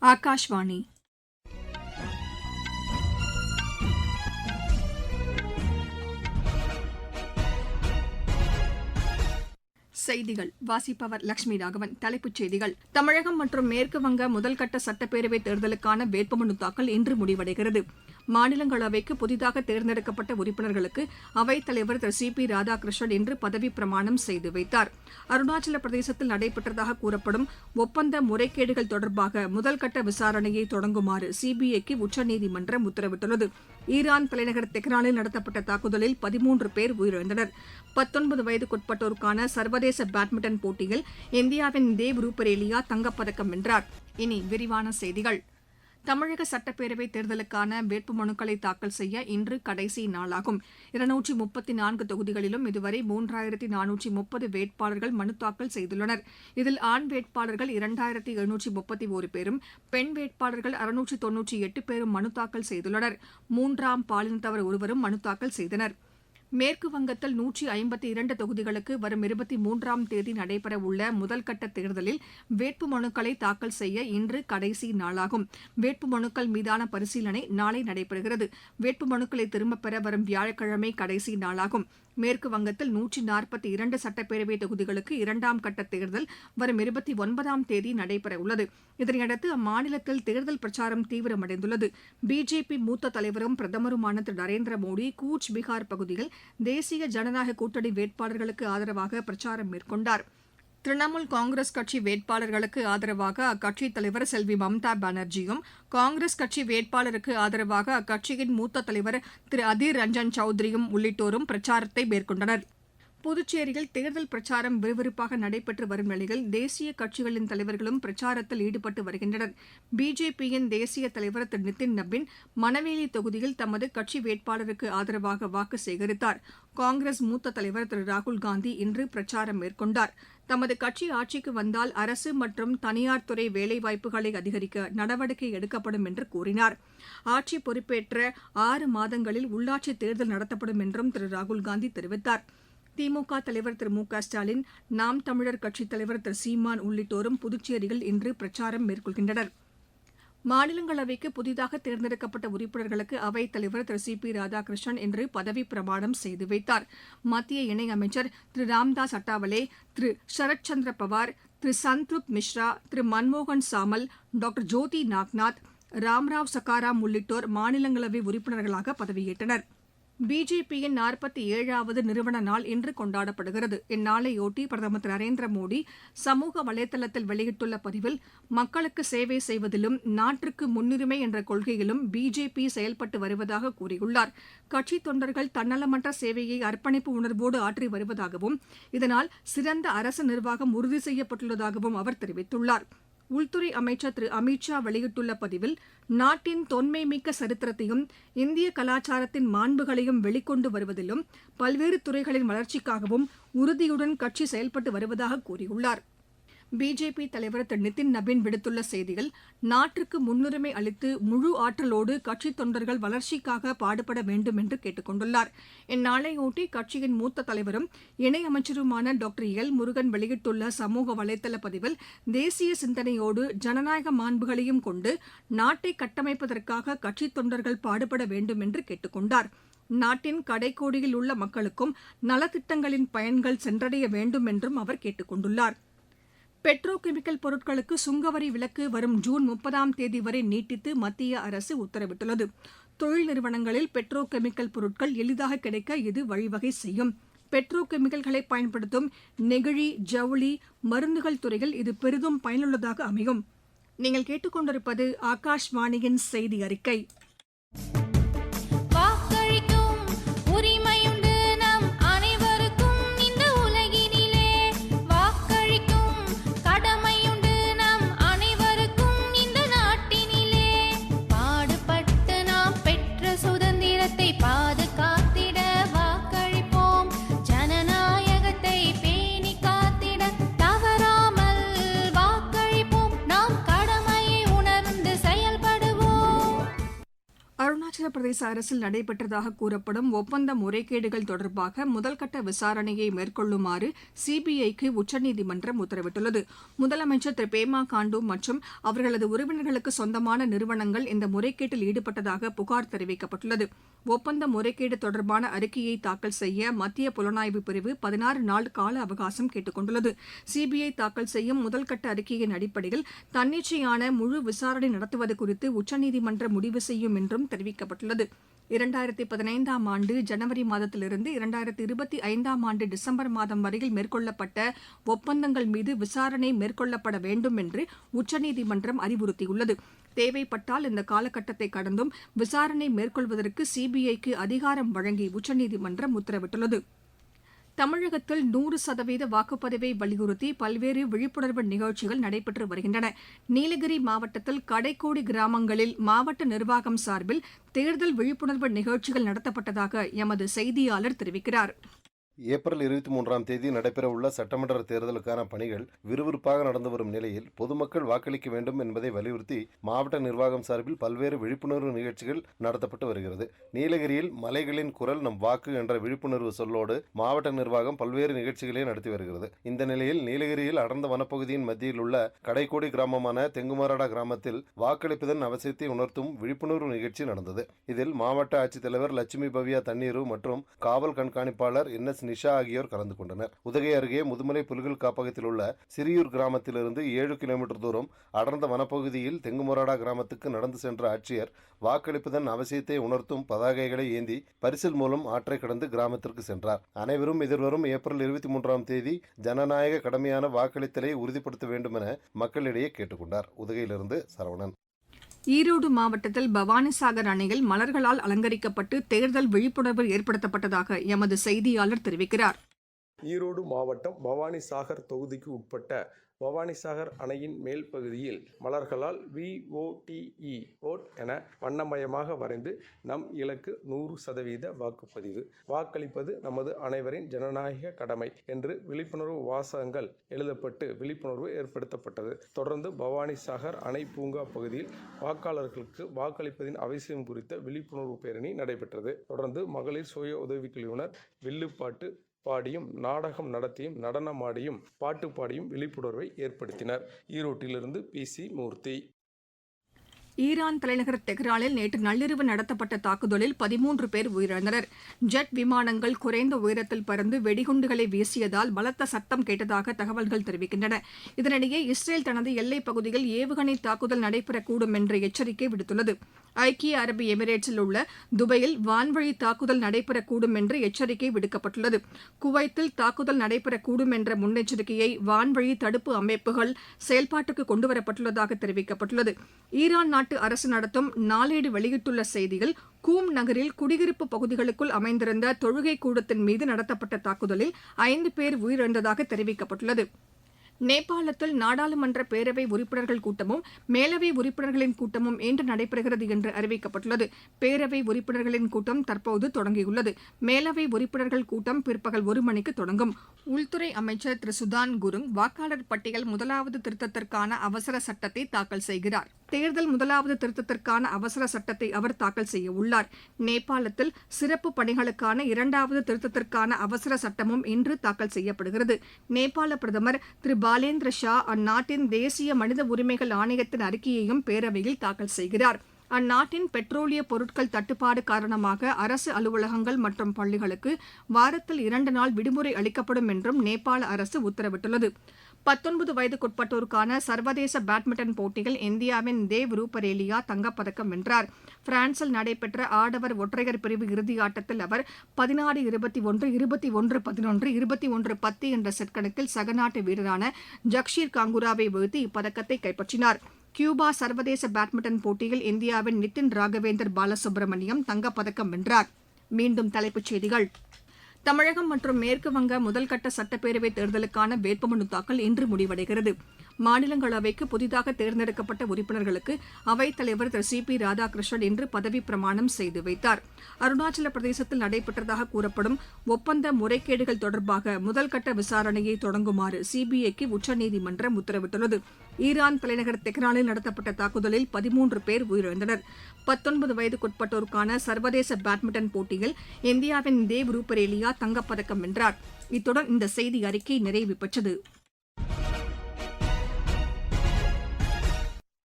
ஆகாஷ்வாணி. செய்திகள் வாசிப்பவர் லட்சுமி ராகவன். தலைப்புச் செய்திகள். தமிழகம் மற்றும் மேற்குவங்க முதல்கட்ட சட்டப்பேரவைத் தேர்தலுக்கான வேட்புமனு தாக்கல் இன்று முடிவடைகிறது. மாநிலங்களவைக்கு புதிதாக தேர்ந்தெடுக்கப்பட்ட உறுப்பினர்களுக்கு அவைத் தலைவர் திரு சி பி ராதாகிருஷ்ணன் இன்று பதவிப் பிரமாணம் செய்து வைத்தார். அருணாச்சல பிரதேசத்தில் நடைபெற்றதாக கூறப்படும் ஒப்பந்த முறைகேடுகள் தொடர்பாக முதல்கட்ட விசாரணையை தொடங்குமாறு சிபிஐக்கு உச்சநீதிமன்றம் உத்தரவிட்டுள்ளது. ஈரான் தலைநகர் தெஹ்ரானில் நடத்தப்பட்ட தாக்குதலில் 13 பேர் உயிரிழந்தனர். 19 வயதுக்குட்பட்டோருக்கான சர்வதேச பேட்மிண்டன் போட்டியில் இந்தியாவின் தேவ் ரூபரேலியா தங்கப்பதக்கம் வென்றார். இனி விரிவான செய்திகள். தமிழக சட்டப்பேரவைத் தேர்தலுக்கான வேட்புமனுக்களை தாக்கல் செய்ய இன்று கடைசி நாளாகும். 234 தொகுதிகளிலும் இதுவரை 3430 வேட்பாளர்கள் மனு தாக்கல் செய்துள்ளனர். இதில் ஆண் வேட்பாளர்கள் 2731 பேரும், பெண் வேட்பாளர்கள் 698 பேரும் மனு தாக்கல் செய்துள்ளனர். மூன்றாம் பாலினத்தவர் ஒருவரும் மனு தாக்கல் செய்தனர். மேற்குவங்கத்தில் 152 தொகுதிகளுக்கு வரும் 23ஆம் தேதி நடைபெறவுள்ள முதல்கட்ட தேர்தலில் வேட்புமனுக்களை தாக்கல் செய்ய இன்று கடைசி நாளாகும். வேட்புமனுக்கள் மீதான பரிசீலனை நாளை நடைபெறுகிறது. வேட்புமனுக்களை திரும்பப் பெற வரும் வியாழக்கிழமை கடைசி நாளாகும். மேற்குவங்கத்தில் 142 சட்டப்பேரவை தொகுதிகளுக்கு 2ஆம் கட்ட தேர்தல் வரும் 29ஆம் தேதி நடைபெறவுள்ளது. இதனையடுத்து அம்மாநிலத்தில் தேர்தல் பிரச்சாரம் தீவிரமடைந்துள்ளது. பிஜேபி மூத்த தலைவரும் பிரதமருமான திரு நரேந்திர மோடி கூச் பீகார் பகுதியில் தேசிய ஜனநாயக கூட்டணி வேட்பாளர்களுக்கு ஆதரவாக பிரச்சாரம் மேற்கொண்டார். திரிணாமுல் காங்கிரஸ் கட்சி வேட்பாளர்களுக்கு ஆதரவாக அக்கட்சித் தலைவர் செல்வி மம்தா பானர்ஜியும், காங்கிரஸ் கட்சி வேட்பாளருக்கு ஆதரவாக அக்கட்சியின் மூத்த தலைவர் திரு அதீர் ரஞ்சன் சௌத்ரியும் உள்ளிட்டோரும் பிரச்சாரத்தை மேற்கொண்டனர். புதுச்சேரியில் தேர்தல் பிரச்சாரம் விறுவிறுப்பாக நடைபெற்று வரும் நிலையில் தேசிய கட்சிகளின் தலைவர்களும் பிரச்சாரத்தில் ஈடுபட்டு வருகின்றனர். பிஜேபியின் தேசிய தலைவர் திரு நிதின் நபின் மணவேலி தொகுதியில் தமது கட்சி வேட்பாளருக்கு ஆதரவாக வாக்கு சேகரித்தார். காங்கிரஸ் மூத்த தலைவர் திரு ராகுல்காந்தி இன்று பிரச்சாரம் மேற்கொண்டார். தமது கட்சி ஆட்சிக்கு வந்தால் அரசு மற்றும் தனியார் துறை வேலைவாய்ப்புகளை அதிகரிக்க நடவடிக்கை எடுக்கப்படும் என்று கூறினார். ஆட்சி பொறுப்பேற்ற 6 மாதங்களில் உள்ளாட்சி தேர்தல் நடத்தப்படும் என்றும் திரு ராகுல்காந்தி தெரிவித்தார். திமுக தலைவர் திரு மு க ஸ்டாலின், நாம் தமிழர் கட்சித் தலைவர் திரு சீமான் உள்ளிட்டோரும் புதுச்சேரியில் இன்று பிரச்சாரம் மேற்கொள்கின்றனர். மாநிலங்களவைக்கு புதிதாக தேர்ந்தெடுக்கப்பட்ட உறுப்பினர்களுக்கு அவைத் தலைவர் திரு சி பி ராதாகிருஷ்ணன் இன்று பதவிப் பிரமாணம் செய்து வைத்தார். மத்திய இணையமைச்சர் திரு ராம்தாஸ் அட்டாவலே, திரு சரத் சந்திர பவார், திரு சந்த்ருப் மிஸ்ரா, திரு மன்மோகன் சாமல், டாக்டர் ஜோதி நாக்நாத், ராம்ராவ் சக்காராம் உள்ளிட்டோர் மாநிலங்களவை உறுப்பினர்களாக பதவியேற்றனர். பிஜேபியின் 47வது நிறுவன நாள் இன்று கொண்டாடப்படுகிறது. இந்நாளையொட்டி பிரதமர் திரு நரேந்திர மோடி சமூக வலைதளத்தில் வெளியிட்டுள்ள பதிவில், மக்களுக்கு சேவை செய்வதிலும் நாட்டிற்கு முன்னுரிமை என்ற கொள்கையிலும் பிஜேபி செயல்பட்டு வருவதாக கூறியுள்ளார். கட்சித் தொண்டர்கள் தன்னலமற்ற சேவையை அர்ப்பணிப்பு உணர்வோடு ஆற்றி வருவதாகவும், இதனால் சிறந்த அரசு நிர்வாகம் உறுதி செய்யப்பட்டுள்ளதாகவும் அவர் தெரிவித்துள்ளார். உள்துறை அமைச்சர் திரு அமித் ஷா வெளியிட்டுள்ள பதிவில், நாட்டின் தொன்மைமிக்க சரித்திரத்தையும் இந்திய கலாச்சாரத்தின் மாண்புகளையும் வெளிக்கொண்டு வருவதிலும் பல்வேறு துறைகளின் வளர்ச்சிக்காகவும் உறுதியுடன் கட்சி செயல்பட்டு வருவதாக கூறியுள்ளார். பிஜேபி தலைவர் திரு நிதின் நபின் விடுத்துள்ள செய்தியில், நாட்டிற்கு முன்னுரிமை அளித்து முழு ஆற்றலோடு கட்சித் தொண்டர்கள் வளர்ச்சிக்காக பாடுபட வேண்டும் என்று கேட்டுக் கொண்டுள்ளார். இந்நாளையொட்டி கட்சியின் மூத்த தலைவரும் இணையமைச்சருமான டாக்டர் எல் முருகன் வெளியிட்டுள்ள சமூக வலைதள பதிவில், தேசிய சிந்தனையோடு ஜனநாயக மாண்புகளையும் கொண்டு நாட்டை கட்டமைப்பதற்காக கட்சித் தொண்டர்கள் பாடுபட வேண்டும் என்று கேட்டுக் கொண்டார். நாட்டின் கடைக்கோடியில் உள்ள மக்களுக்கும் நலத்திட்டங்களின் பயன்கள் சென்றடைய வேண்டும் என்றும் அவர் கேட்டுக் கொண்டுள்ளார். பெட்ரோ கெமிக்கல் பொருட்களுக்கு சுங்கவரி விலக்கு வரும் ஜூன் 30ஆம் தேதி வரை நீட்டித்து மத்திய அரசு உத்தரவிட்டுள்ளது. தொழில் நிறுவனங்களில் பெட்ரோ கெமிக்கல் பொருட்கள் எளிதாக கிடைக்க இது வழிவகை செய்யும். பெட்ரோ கெமிக்கல்களை பயன்படுத்தும் நெகிழி, ஜவுளி, மருந்துகள் துறையில் இது பெரிதும் பயனுள்ளதாக அமையும். நீங்கள் கேட்டுக்கொண்டிருப்பது ஆகாஷ்வாணியின் செய்தி அறிக்கை. இமாச்சல பிரதேச அரசில் நடைபெற்றதாக கூறப்படும் ஒப்பந்த முறைகேடுகள் தொடர்பாக முதல்கட்ட விசாரணையை மேற்கொள்ளுமாறு சிபிஐக்கு உச்சநீதிமன்றம் உத்தரவிட்டுள்ளது. முதலமைச்சர் திரு பேமா காண்டு மற்றும் அவர்களது உறவினர்களுக்கு சொந்தமான நிறுவனங்கள் இந்த முறைகேட்டில் ஈடுபட்டதாக புகார் தெரிவிக்கப்பட்டுள்ளது. ஒப்பந்த முறைகேடு தொடர்பான அறிக்கையை தாக்கல் செய்ய மத்திய புலனாய்வு பிரிவு 16 நாள் கால அவகாசம் கேட்டுக் கொண்டுள்ளது. சிபிஐ தாக்கல் செய்யும் முதல்கட்ட அறிக்கையின் அடிப்படையில் தன்னிச்சையான முழு விசாரணை நடத்துவது குறித்து உச்சநீதிமன்றம் முடிவு செய்யும் என்றும் தெரிவிக்கப்பட்டுள்ளது. 2015ஆம் ஆண்டு ஜனவரி மாதத்திலிருந்து 2025ஆம் ஆண்டு டிசம்பர் மாதம் வரையில் மேற்கொள்ளப்பட்ட ஒப்பந்தங்கள் மீது விசாரணை மேற்கொள்ளப்பட வேண்டும் என்று உச்சநீதிமன்றம் அறிவுறுத்தியுள்ளது. தேவைப்பட்டால் இந்த காலகட்டத்தை கடந்தும் விசாரணை மேற்கொள்வதற்கு சிபிஐக்கு அதிகாரம் வழங்கி உச்சநீதிமன்றம் உத்தரவிட்டுள்ளது. தமிழகத்தில் 100% வாக்குப்பதிவை வலியுறுத்தி பல்வேறு விழிப்புணர்வு நிகழ்ச்சிகள் நடைபெற்று வருகின்றன. நீலகிரி மாவட்டத்தில் கடைக்கோடி கிராமங்களில் மாவட்ட நிர்வாகம் சார்பில் தேர்தல் விழிப்புணர்வு நிகழ்ச்சிகள் நடத்தப்பட்டதாக எமது செய்தியாளர் தெரிவிக்கிறார். ஏப்ரல் 23ஆம் தேதி நடைபெறவுள்ள சட்டமன்ற தேர்தலுக்கான பணிகள் விறுவிறுப்பாக நடந்து வரும் நிலையில் பொதுமக்கள் வாக்களிக்க வேண்டும் என்பதை வலியுறுத்தி மாவட்ட நிர்வாகம் சார்பில் பல்வேறு விழிப்புணர்வு நிகழ்ச்சிகள் நடத்தப்பட்டு வருகிறது. நீலகிரியில் மலைகளின் குரல் நம் வாக்கு என்ற விழிப்புணர்வு சொல்லோடு மாவட்ட நிர்வாகம் பல்வேறு நிகழ்ச்சிகளை நடத்தி வருகிறது. இந்த நிலையில் நீலகிரியில் அடர்ந்த வனப்பகுதியின் மத்தியில் உள்ள கடைக்கோடி கிராமமான தெங்குமாரடா கிராமத்தில் வாக்களிப்பதன் அவசியத்தை உணர்த்தும் விழிப்புணர்வு நிகழ்ச்சி நடந்தது. இதில் மாவட்ட ஆட்சித்தலைவர் லட்சுமி பவ்யா தண்ணீரு மற்றும் காவல் கண்காணிப்பாளர் NS நிஷா ஆகியோர் கலந்து கொண்டனர். உதகை அருகே முதுமலை புலிகள் காப்பகத்தில் உள்ள சிறியூர் கிராமத்திலிருந்து 7 கிலோமீட்டர் தூரம் அடர்ந்த வனப்பகுதியில் தெங்குமொராடா கிராமத்துக்கு நடந்து சென்ற ஆட்சியர் வாக்களிப்பதன் அவசியத்தை உணர்த்தும் பதாகைகளை ஏந்தி பரிசில் மூலம் ஆற்றை கடந்து கிராமத்திற்கு சென்றார். அனைவரும் எதிர்வரும் ஏப்ரல் 23ஆம் தேதி ஜனநாயக கடமையான வாக்களித்தலை உறுதிப்படுத்த வேண்டும் என மக்களிடையே கேட்டுக்கொண்டார். உதகையிலிருந்து சரவணன். ஈரோடு மாவட்டத்தில் பவானிசாகர் அணையில் மலர்களால் அலங்கரிக்கப்பட்டு தேர்தல் விழிப்புணர்வு ஏற்படுத்தப்பட்டதாக எமது செய்தியாளர் தெரிவிக்கிறார். ஈரோடு மாவட்டம் பவானிசாகர் தொகுதிக்கு உட்பட்ட பவானிசாகர் அணையின் மேல் பகுதியில் மலர்களால் VOTE ஓட் என வண்ணமயமாக வரைந்து நம் இலக்கு 100% வாக்குப்பதிவு, வாக்களிப்பது நமது அனைவரின் ஜனநாயக கடமை என்று விழிப்புணர்வு வாசகங்கள் எழுதப்பட்டு விழிப்புணர்வு ஏற்படுத்தப்பட்டது. தொடர்ந்து பவானிசாகர் அணை பூங்கா பகுதியில் வாக்காளர்களுக்கு வாக்களிப்பதின் அவசியம் குறித்த விழிப்புணர்வு பேரணி நடைபெற்றது. தொடர்ந்து மகளிர் சுய உதவிக்குழுவினர் வில்லுப்பாட்டு பாடியும் நாடகம் நடத்தியும் நடனமாடியும் பாட்டு பாடியும் விழிப்புணர்வை ஏற்படுத்தினர். ஈரோட்டிலிருந்து PC மூர்த்தி. ஈரான் தலைநகர் தெஹ்ரானில் நேற்று நள்ளிரவு நடத்தப்பட்ட தாக்குதலில் 13 பேர் உயிரிழந்தனர். ஜெட் விமானங்கள் குறைந்த உயரத்தில் பறந்து வெடிகுண்டுகளை வீசியதால் பலத்த சத்தம் கேட்டதாக தகவல்கள் தெரிவிக்கின்றன. இதனிடையே இஸ்ரேல் தனது எல்லைப் பகுதியில் ஏவுகணை தாக்குதல் நடைபெறக்கூடும் என்ற எச்சரிக்கை விடுத்துள்ளது. ஐக்கிய அரபு எமிரேட்ஸில் உள்ள துபாயில் வான்வழி தாக்குதல் நடைபெறக்கூடும் என்று எச்சரிக்கை விடுக்கப்பட்டுள்ளது. குவைத்தில் தாக்குதல் நடைபெறக்கூடும் என்ற முன்னெச்சரிக்கையை வான்வழி தடுப்பு அமைப்புகள் செயல்பாட்டுக்கு கொண்டுவரப்பட்டுள்ளதாக தெரிவிக்கப்பட்டுள்ளது. ஈரான் நாட்டு அரசு நடத்தும் நாளேடு வெளியிட்டுள்ள செய்தியில் கூம் நகரில் குடியிருப்பு பகுதிகளுக்குள் அமைந்திருந்த தொழுகை கூடத்தின் மீது நடத்தப்பட்ட தாக்குதலில் 5 பேர் உயிரிழந்ததாக தெரிவிக்கப்பட்டுள்ளது. நேபாளத்தில் நாடாளுமன்ற பேரவை உறுப்பினர்கள் கூட்டமும் மேலவை உறுப்பினர்களின் கூட்டமும் இன்று நடைபெறுகிறது என்று அறிவிக்கப்பட்டுள்ளது. பேரவை உறுப்பினர்களின் கூட்டம் தற்போது தொடங்கியுள்ளது. மேலவை உறுப்பினர்கள் கூட்டம் பிற்பகல் 1 மணிக்கு தொடங்கும். உள்துறை அமைச்சர் திரு சுதான் குருங் வாக்காளர் பட்டியல் முதலாவது திருத்தத்திற்கான அவசர சட்டத்தை தாக்கல் செய்கிறார். தேர்தல் முதலாவது திருத்தத்திற்கான அவசர சட்டத்தை அவர் தாக்கல் செய்ய உள்ளார். நேபாளத்தில் சிறப்பு பணிகளுக்கான 2வது திருத்தத்திற்கான அவசர சட்டமும் இன்று தாக்கல் செய்யப்படுகிறது. நேபாள பிரதமர் திரு பாலேந்திர ஷா அந்நாட்டின் தேசிய மனித உரிமைகள் ஆணையத்தின் அறிக்கையையும் பேரவையில் தாக்கல் செய்கிறார். அந்நாட்டின் பெட்ரோலிய பொருட்கள் தட்டுப்பாடு காரணமாக அரசு அலுவலகங்கள் மற்றும் பள்ளிகளுக்கு வாரத்தில் 2 நாள் விடுமுறை அளிக்கப்படும் என்றும் நேபாள அரசு உத்தரவிட்டுள்ளது. 19 வயதுக்குட்பட்டோருக்கான சர்வதேச பேட்மிண்டன் போட்டியில் இந்தியாவின் தேவ் ரூபரேலியா தங்கப்பதக்கம் வென்றார். பிரான்சில் நடைபெற்ற ஆடவர் ஒற்றையர் பிரிவு இறுதியாட்டத்தில் அவர் 16-21, 21-11, 21-10 என்ற செட் கணக்கில் சகநாட்டு வீரரான ஜக்ஷீர் காங்குராவை வீழ்த்தி இப்பதக்கத்தை கைப்பற்றினார். கியூபா சர்வதேச பேட்மிண்டன் போட்டியில் இந்தியாவின் நிதின் ராகவேந்தர் பாலசுப்ரமணியம் தங்கப்பதக்கம் வென்றார். மீண்டும் தலைப்புச் செய்திகள். தமிழகம் மற்றும் மேற்கு வங்க முதல்கட்ட சட்டப்பேரவைத் தேர்தலுக்கான வேட்புமனு தாக்கல் இன்று முடிவடைகிறது. மாநிலங்களவைக்கு புதிதாக தேர்ந்தெடுக்கப்பட்ட உறுப்பினர்களுக்கு அவைத் தலைவர் திரு சி பி ராதாகிருஷ்ணன் இன்று பதவிப் பிரமாணம் செய்து வைத்தார். அருணாச்சல பிரதேசத்தில் நடைபெற்றதாக கூறப்படும் ஒப்பந்த முறைகேடுகள் தொடர்பாக முதல்கட்ட விசாரணையை தொடங்குமாறு சிபிஐக்கு உச்சநீதிமன்றம் உத்தரவிட்டுள்ளது. ஈரான் தலைநகர் தெஹ்ரானில் நடத்தப்பட்ட தாக்குதலில் 13 பேர் உயிரிழந்தனர். 19 வயதுக்குட்பட்டோருக்கான சர்வதேச பேட்மிண்டன் போட்டியில் இந்தியாவின் தேவ் ரூபரேலியா தங்கப்பதக்கம் வென்றார். இத்துடன் இந்த செய்தி அறிக்கை நிறைவு பெற்றது.